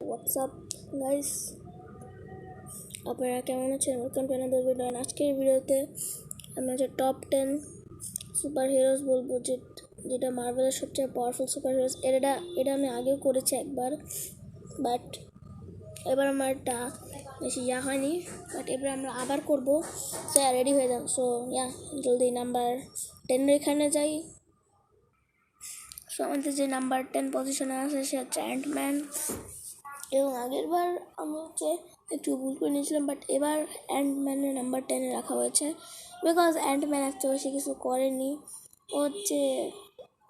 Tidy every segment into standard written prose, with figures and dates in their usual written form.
WhatsApp guys, আপনারা কেমন আছেন? Welcome to another video. আজকের ভিডিওতে আমরা যে টপ 10 সুপার হিরোজ বলবো, যেটা মার্ভেলের সবচেয়ে পাওয়ারফুল সুপার হিরোজ। এটা আমি আগেও করেছি একবার, বাট এবার আমার এটা বেশি হয়নি, বাট এবার আমরা আবার করবো। সো রেডি হয়ে যান। সো জলদি নাম্বার 10 এখানে যাই। সো আমাদের যে নাম্বার 10 পজিশনে আছে সে হচ্ছে অ্যান্টম্যান। এবং আগের বার আমি একটু ভুল করে নিয়েছিলাম, বাট এবার অ্যান্টম্যানের নাম্বার 10 রাখা হয়েছে, বিকজ অ্যান্টম্যান এত বেশি কিছু করেনি। ও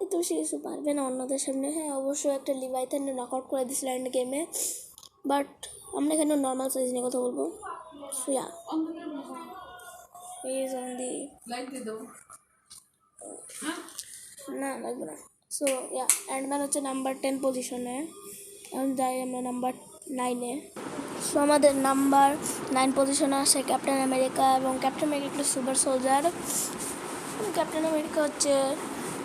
এত বেশি কিছু পারবে না অন্যদের সামনে। হ্যাঁ, অবশ্যই একটা লিভাইথানকে নক আউট করে দিয়েছিল এন্ড গেমে, বাট আমরা এখানে নর্মাল সাইজ নিয়ে কথা বলবো। সো না লাগবে না। সো অ্যান্টম্যান হচ্ছে নাম্বার 10 পজিশনে। এখন যাই আমরা নাম্বার 9-এ। সো আমাদের নাম্বার 9 পজিশনে আসে ক্যাপ্টেন আমেরিকা। এবং ক্যাপ্টেন আমেরিকা একটা সুপার সোলজার। ক্যাপ্টেন আমেরিকা হচ্ছে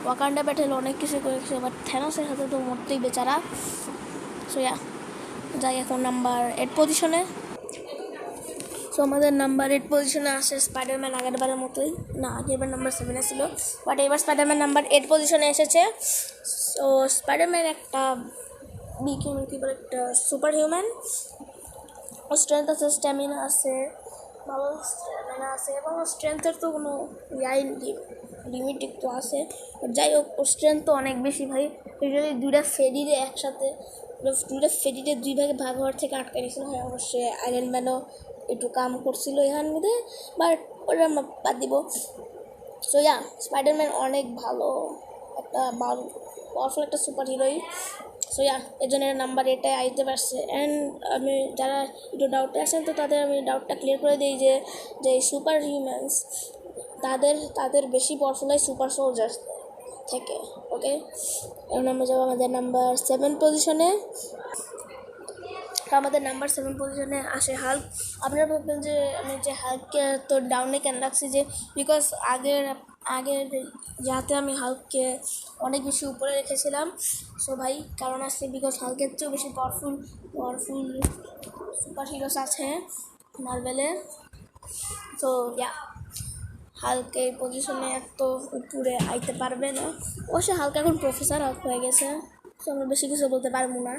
ওয়াকান্ডা ব্যাটেল অনেক কিছু করেছে, বাট থ্যানোসের হাতে তো মরতেই বেচারা। সো যাই এখন নাম্বার 8 পজিশনে। সো আমাদের নাম্বার 8 পজিশনে আসে স্পাইডারম্যান। আগেরবারের মতোই, না আগেরবার নাম্বার 7-এ ছিল, বাট এবার স্পাইডারম্যান নাম্বার 8 পজিশনে এসেছে। সো স্পাইডারম্যান একটা একটা সুপার হিউম্যান। স্ট্রেংথ আছে, স্ট্যামিনা আছে, ভালো স্ট্যামিনা আছে, এবং স্ট্রেংথের তো কোনো লিমিট একটু আছে। যাই হোক, ওর স্ট্রেংথ তো অনেক বেশি ভাই। যদি দুইটা ফেরিরে একসাথে, দুইটা ফেরিরে দুই ভাগে ভাগ হওয়ার থেকে আটকে নিয়েছিল। হ্যাঁ, অবশ্যই আয়রন ম্যানও একটু কাম করছিল এখান মধ্যে, বাট ওটা আমরা বাদ দিব। সো স্পাইডারম্যান অনেক ভালো একটা পাওয়ারফুল একটা সুপার হিরোই। সো এর জন্য নাম্বার 8-এ আইতে পারছে। অ্যান্ড আমি যারা একটু ডাউটে আসেন, তো তাদের আমি ডাউটটা ক্লিয়ার করে দিই যে সুপার হিউম্যানস তাদের বেশি পাওয়ারফুল হয় সুপার সোলজার থেকে। ওকে, এখন আমরা যাবো আমাদের নাম্বার 7 পজিশনে। আমাদের নাম্বার 7 পজিশনে আসে হাল্ক। আপনারা ভাববেন যে আমি যে হাল্ককে তো ডাউনে কেন রাখছি, যে বিকজ আগের যাতে আমি হাল্ককে অনেক বেশি উপরে রেখেছিলাম। সো ভাই কারণ আছে, বিকজ হাল্কের চেয়েও বেশি পাওয়ারফুল সুপার হিরোস আছে মার্ভেলে। তো হাল্ক এই পজিশনে এত উপরে আইতে পারবে না। অবশ্য হাল্ক এখন প্রফেসর হাল্ক হয়ে গেছে, তো আমরা বেশি কিছু বলতে পারবো না।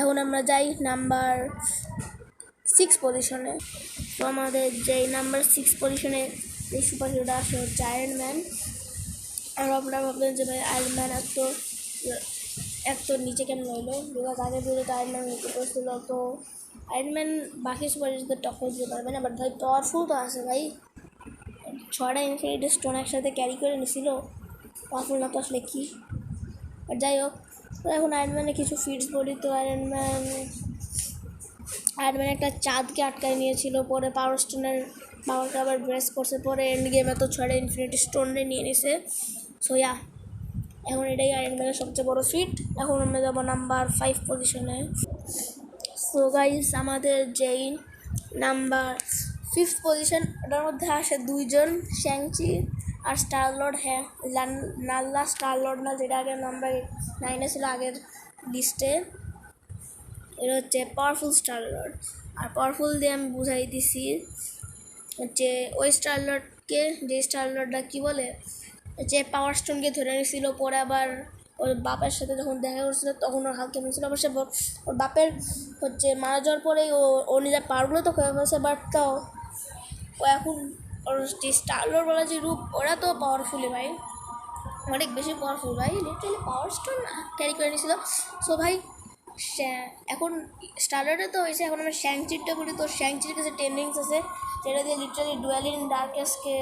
এখন আমরা যাই নাম্বার 6 পজিশনে। তো আমাদের যেই নাম্বার 6 পজিশনে এই সুপার হিরোটা আসে হচ্ছে আয়রন ম্যান। আর আপনারা ভাববেন যে ভাই আয়রন ম্যান এত নিচে কেন রইলো, বিকজ আগের ভিডিওতে আয়রন ম্যান নিচে করছিল। তো আয়রন ম্যান বাকি সুপার হিরোদের টক্কর দিতে পারবে না, বাট ভাই পাওয়ারফুল তো আছে ভাই। 6টা ইনফিনিটি স্টোন একসাথে ক্যারি করে নিছিল, পাওয়ারফুল না তো আসলে কি। আর যাই হোক, তো এখন আয়রন ম্যানের কিছু ফিটস বলি। তো আয়রন ম্যান একটা চাঁদকে আটকায় নিয়েছিল, পরে পাওয়ার স্টোনের পাওয়ারকে আবার ব্রেস করছে, পরে এন্ড গেমে তো 6টা ইনফিনিটি স্টোনে নিয়ে নিছে। সো এখন এটাই আয়রন ম্যানের সবচেয়ে বড় ফিট। এখন আমরা যাবো নাম্বার 5 পজিশনে। সো গাইস, আমাদের যেই নাম্বার 5 পজিশন, ওটার মধ্যে আসে 2জন, শ্যাংচি আর স্টার লর্ড। হ্যাঁ, নাল্লা স্টার লর্ড না, যেটা আগের নাম্বার 9-এ ছিল আগের লিস্টে। এটা হচ্ছে পাওয়ারফুল স্টার লর্ড। আর পাওয়ারফুল দিয়ে আমি বুঝাই দিছি হচ্ছে ওই স্টার লর্ডকে, যে স্টার লর্ডটা কী বলে, যে পাওয়ার স্টোনকে ধরে নিয়েছিল, পরে আবার ওর বাপের সাথে যখন দেখা করছিল তখন ওর হালকে মিলছিল। অবশ্য ওর বাপের মারা যাওয়ার পরেই ও নিজের পাওয়ারগুলো তো হয়ে ফেলছে, বাট তাও ও এখন ওর যে স্টার লর্ড বলা যে রূপ, ওরা তো পাওয়ারফুলই ভাই, অনেক বেশি পাওয়ারফুল ভাই। লিটারালি পাওয়ার স্টোন ক্যারি করে নিয়েছিল। সো ভাই এখন স্টারলারে তো হয়েছে, এখন আমরা শ্যাংচিরটা করি। তো শ্যাংচির কাছে 10 রিংস আছে, যেটা দিয়ে লিটারালি ডুয়েল ইন ডার্কনেসকে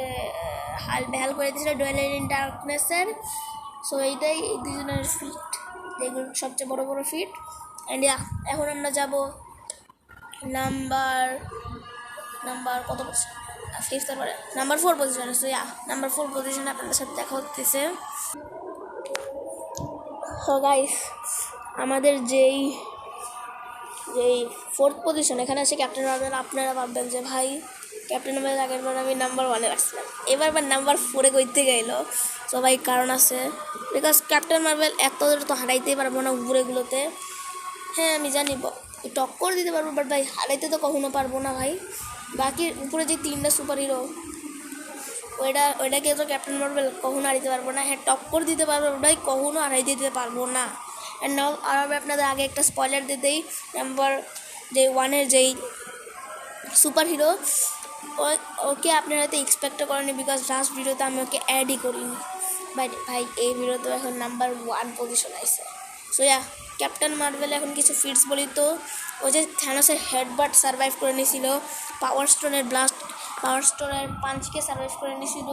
বেহাল করে দিয়েছিল, ডুয়েল ইন ডার্কনেসের। সো এইটাই এই দুজনের ফিট, এগুলো সবচেয়ে বড় বড় ফিট। অ্যান্ড এখন আমরা যাব নাম্বার কত পজিশন, 5 তারপরে নাম্বার 4 পজিশনে। সো নাম্বার 4 পজিশনে আপনাদের সাথে দেখা হচ্ছে। সো গাইস, আমাদের যেই 4th পজিশন, এখানে আছে ক্যাপ্টেন মার্ভেল। আপনারা ভাববেন যে ভাই ক্যাপ্টেন মার্ভেল আগের বার আমি নাম্বার 1-এ রাখছিলাম, এবার নাম্বার 4-এ কইতে গেল। তো ভাই কারণ আছে, বিকজ ক্যাপ্টেন মার্ভেল এত তো হারাইতেই পারবো না উপরেগুলোতে। হ্যাঁ আমি জানি টক্কর দিতে পারবো, বাট ভাই হারাইতে তো কখনো পারবো না ভাই। বাকি উপরে যে 3টা সুপার হিরো, ওইটাকে তো ক্যাপ্টেন মার্বেল কখনো হারাইতে পারবো না। হ্যাঁ, টক্কর দিতে পারবো, ওটাই কখনো হারাই দিতে পারবো না। অ্যান্ড নাও আর আমি আপনাদের আগে একটা স্পয়লার দিতেই, নাম্বার 1-এর যেই সুপার হিরো, ওকে আপনারা হয়তো এক্সপেক্টও করেনি, বিকজ লাস্ট ভিডিওতে আমি ওকে অ্যাডই করিনি। বাট ভাই এই ভিডিওতে এখন নাম্বার 1 পজিশন আসছে। সো ইয়া, ক্যাপ্টেন মার্ভেল এখন কিছু ফিটস বলি তো, ও যে থ্যানোসের হেডবাট সার্ভাইভ করে নিয়েছিল, পাওয়ার স্টোনের পাঞ্চকে সার্ভাইভ করে নিয়েছিল,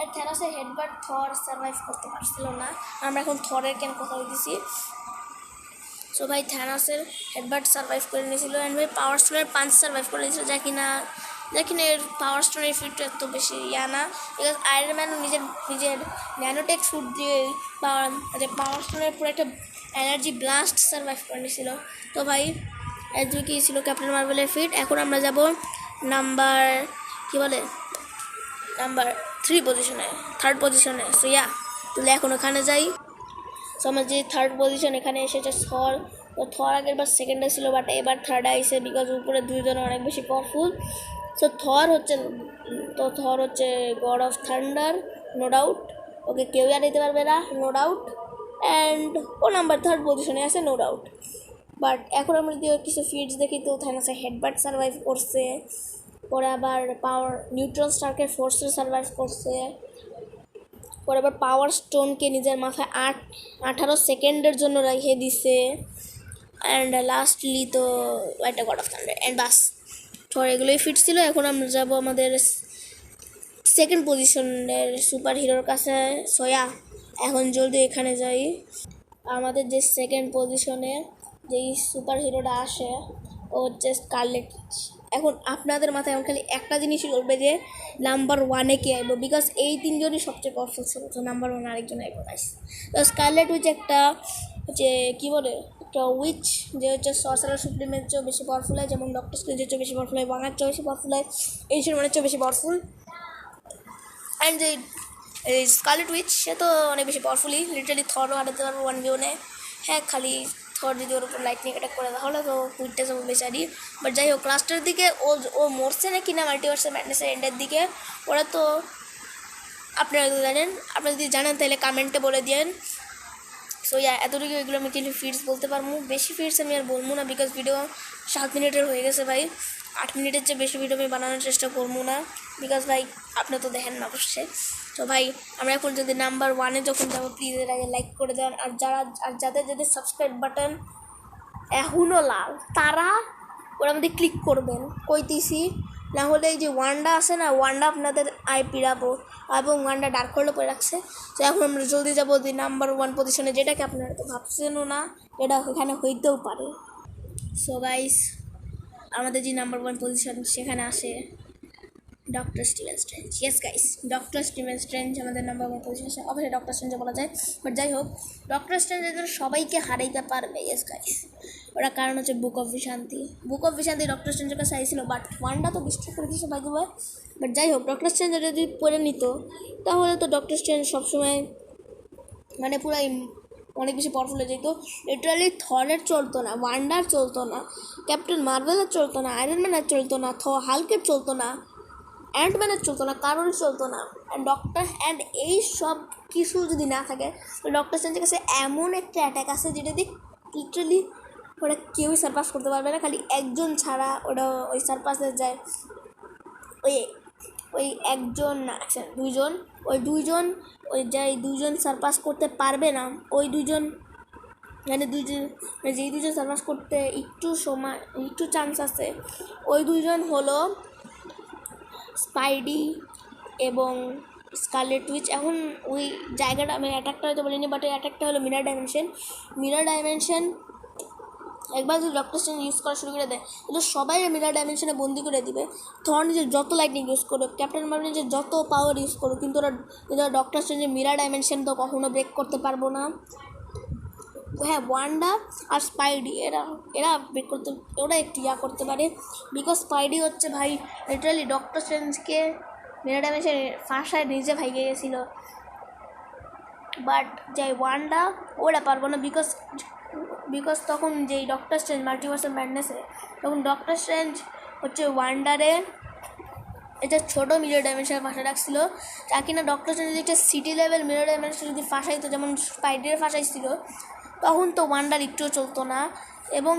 আর থ্যানোসের হেডবাট থর সার্ভাইভ করতে পারছিল না। আমরা এখন থরের কেন কথা বলতেছি। সো ভাই থ্যানোসের হেডবাট সার্ভাইভ করে নিয়েছিল, অ্যান্ড ভাই পাওয়ার স্টোনের পাঞ্চ সার্ভাইভ করে নিয়েছিল, যা কিনা এর পাওয়ার স্টোনের ফিটটা এত বেশি না, বিকজ আয়রন ম্যানও নিজের ন্যানোটেক ফুট দিয়ে পাওয়ার স্টোনের পুরো একটা এনার্জি ব্লাস্ট সার্ভাইভ করে নিয়েছিল। তো ভাই এদিকে কী ছিল ক্যাপ্টেন মার্ভেলের ফিট। এখন আমরা যাব নাম্বার 3 পজিশনে, 3rd পজিশনে। সো ইয়া, তাহলে এখন ওখানে যাই। সো আমার যে 3rd পজিশন এখানে এসেছে থর। তো থর আগের বার 2nd ছিল, বাট এবার 3rd আইসে, বিকজ উপরে 2জন অনেক বেশি পাওয়ারফুল। সো থর হচ্ছে god of thunder, no doubt. Okay কেউ আর দিতে পারবে না, নো ডাউট। অ্যান্ড ও নাম্বার 3rd পজিশনে আছে, নো ডাউট। বাট এখন আমরা যদি কিছু ফিটস দেখি, তো থ্যানোসের হেডবাট সার্ভাইভ করছে, পরে আবার নিউট্রন স্টার্কের ফোর্সে সার্ভাইভ করছে, পরে আবার পাওয়ার স্টোনকে নিজের মাথায় 18 সেকেন্ডের জন্য রেখে দিছে। অ্যান্ড লাস্টলি তো একটা গড অফ থান্ডার, অ্যান্ড বাস থর এগুলোই ফিট ছিল। এখন আমরা যাব আমাদের 2nd পজিশনের সুপার হিরোর কাছে। সোয়া, এখন জলদি এখানে যাই। আমাদের যে 2nd পজিশনে যেই সুপার হিরোটা আসে, ও হচ্ছে স্কারলেট উইচ। এখন আপনাদের মাথায় এখন খালি একটা জিনিসই বলবে যে নাম্বার 1-এ কে আইব, বিকজ এই 3জনই সবচেয়ে পাওয়ারফুল ছিল। তো নাম্বার 1 আরেকজন আইব গাইস। তো স্কারলেট উইচ একটা হচ্ছে কী বলে, একটা উইচ যে হচ্ছে সর্সারার সুপ্রিমের চেয়েও বেশি পাওয়ারফুল হয়, যেমন ডক্টর স্ট্রেঞ্জের চেয়েও বেশি পাওয়ারফুল হয়, ওয়াঙ্গার চেয়েও বেশি পাওয়ারফুল হয়, এইচের চেয়েও বেশি পাওয়ারফুল। অ্যান্ড যে স্কারলেট উইচ, সে তো অনেক বেশি পাওয়ারফুলি, লিটারালি থরও হারাতে পারবো 1v1-এ। হ্যাঁ, খালি থর যদি ওর উপর লাইটনিং অ্যাটাক করে তাহলে তো কুইটটা যাবো বেচারি। বাট যাই হোক, লাস্টের দিকে ও মরছে না কিনা মাল্টিভার্সের ম্যাডনেসের এন্ডের দিকে, ওরা তো আপনারা তো জানেন। আপনারা যদি জানেন তাহলে কমেন্টে বলে দিন। সো ইয়া, এতটুকু এগুলো আমি কিছু ফিটস বলতে পারবো, বেশি ফিটস আমি আর বলবো না, বিকজ ভিডিও 7 মিনিটের হয়ে গেছে ভাই। 8 মিনিটের চেয়ে বেশি ভিডিও আমি বানানোর চেষ্টা করবো না, বিকজ ভাই আপনি তো দেখেন না অবশ্যই। তো ভাই আমরা এখন যদি নাম্বার 1-এ যখন যাবো, প্লিজ এর আগে লাইক করে দেন। আর যাদের সাবস্ক্রাইব বাটন এখনও লাল, তারা ওরা মধ্যে ক্লিক করবেন কইতেছি, না হলে এই যে ওয়ান্ডা আছে না, ওয়ান্ডা আপনাদের পিড়াবো, এবং ওয়ান্ডা ডার্ক হলে পরে রাখছে। তো এখন আমরা জলদি যাবো নাম্বার 1 পজিশনে, যেটাকে আপনারা তো ভাবছেনও না এটা এখানে হইতেও পারে। সো গাইস, আমাদের যে নাম্বার 1 পজিশন সেখানে আসে doctor Steven strange. Yes guys, doctor Steven strange আমাদের নাম্বার 1 পজিশন আছে। অবশ্যই ডক্টর স্ট্রেঞ্জে বলা যায়, বাট যাই হোক, ডক্টর স্ট্রেঞ্জ সবাইকে হারাইতে পারবে। ইয়েস গাইস, ওরা কারণ হচ্ছে বুক অফ বিশান্তি ডক্টর স্ট্রেঞ্জের কাছে আইছিল, বাট ওয়ান্ডা তো ডিস্ট্রয় করে দিয়েছে বাই দ্য ওয়ে। বাট যাই হোক, ডক্টর স্ট্রেঞ্জ যদি পড়ে নিত তাহলে তো ডক্টর স্ট্রেঞ্জ সবসময় মানে পুরাই অনেক বেশি পাওয়ারফুল হয়ে যেত। লিটারালি থরের চলতো না, ওয়ান্ডার চলতো না, ক্যাপ্টেন মার্ভেলের চলতো না, আয়রন ম্যানের চলতো না, হাল্কের চলতো না, অ্যান্টম্যানের চলতো না, কারোর চলতো না। অ্যান্ড এই সব কিছু যদি না থাকে, তো ডক্টর স্ট্রেঞ্জের কাছে এমন একটা অ্যাটাক আছে যেটা দিয়ে লিটারালি ওটা কেউই সারপাস করতে পারবে না, খালি একজন ছাড়া ওটা ওই সারপাসে যায়। ওই একজন না, দুইজন সারপাস করতে পারবে না, ওই দুইজন যেই দুজন সারপাস করতে একটু চান্স আছে, ওই দুইজন হলো স্পাইডি এবং স্কারলেট উইচ। এখন ওই জায়গাটা আমি অ্যাটাকটা হয়তো বলিনি, বাট এই অ্যাটাকটা হলো মিরার ডাইমেনশন। একবার যদি ডক্টর স্ট্রেঞ্জ ইউজ করা শুরু করে দেয়, তাহলে সবাই মিরার ডাইমেনশনে বন্দি করে দিবে। থর নিজের যত লাইটনিং ইউজ করুক, ক্যাপ্টেন মার্ভেল নিজের যত পাওয়ার ইউজ করুক, কিন্তু ওরা ডক্টর স্ট্রেঞ্জের মিরার ডাইমেনশন তো কখনো ব্রেক করতে পারবো না। হ্যাঁ, ওয়ান্ডা আর স্পাইডি এরা ব্রেক করতে, ওরা একটু করতে পারে, বিকজ স্পাইডি হচ্ছে ভাই লিটারালি ডক্টর স্ট্রেঞ্জকে মিরার ডাইমেনশন ফাঁসায় নিজে ভাইগে গেছিলো। বাট যাই ওয়ান্ডা ওরা পারবো না, বিকজ বিকজ তখন যেই ডক্টর স্ট্রেঞ্জ মাল্টিভার্স অফ ম্যাডনেসে তখন ডক্টর স্ট্রেঞ্জ হচ্ছে ওয়ান্ডারে এটা ছোটো মিরর ডাইমেনশনের ভাষা রাখছিল, যা কিনা ডক্টর স্ট্রেঞ্জ যদি একটা সিটি লেভেল মিরর ডাইমেনশন যদি ফাঁসাইতো যেমন স্পাইডারের ফাঁসাইছিল, তখন তো ওয়ান্ডার একটুও চলতো না। এবং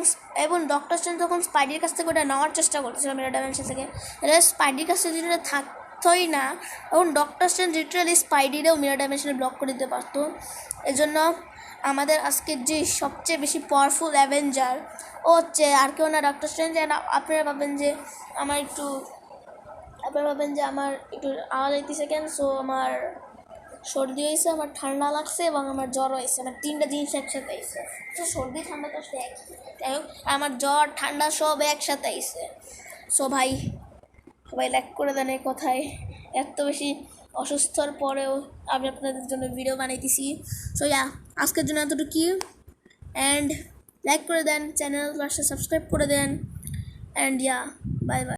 এবং ডক্টর স্ট্রেঞ্জ তখন স্পাইডের কাছ থেকে ওটা নেওয়ার চেষ্টা করতেছিল মিরর ডাইমেনশন থেকে, এটা স্পাইডের কাছ থেকে যদি ওটা থাকতোই না, এবং ডক্টর স্ট্রেঞ্জ লিটারালি স্পাইডারেও মিরর ডাইমেনশনে ব্লক করে দিতে পারতো। এজন্য আমাদের আজকের যে সবচেয়ে বেশি পাওয়ারফুল অ্যাভেঞ্জার ও হচ্ছে আর কেউ না ডক্টর স্ট্রেঞ্জ। আপনারা ভাবেন যে আমার একটু আওয়াজ আইতেছে কেন, সো আমার সর্দি হয়েছে, আমার ঠান্ডা লাগছে এবং আমার জ্বর হয়েছে, আমার তিনটা জিনিস একসাথে আইছে। তো সর্দি ঠান্ডা তো একই, যাই হোক আমার জ্বর ঠান্ডা সব একসাথে আইছে। সো ভাই সবাই লাইক করে দেন এই কথায়, এত বেশি অসুস্থর পরেও আমি আপনাদের জন্য ভিডিও বানাইতেছি। সো ইয়া আজকের জন্য এতটুকু, অ্যান্ড লাইক করে দেন, চ্যানেল সাবস্ক্রাইব করে দেন, অ্যান্ড ইয়া বাই বাই।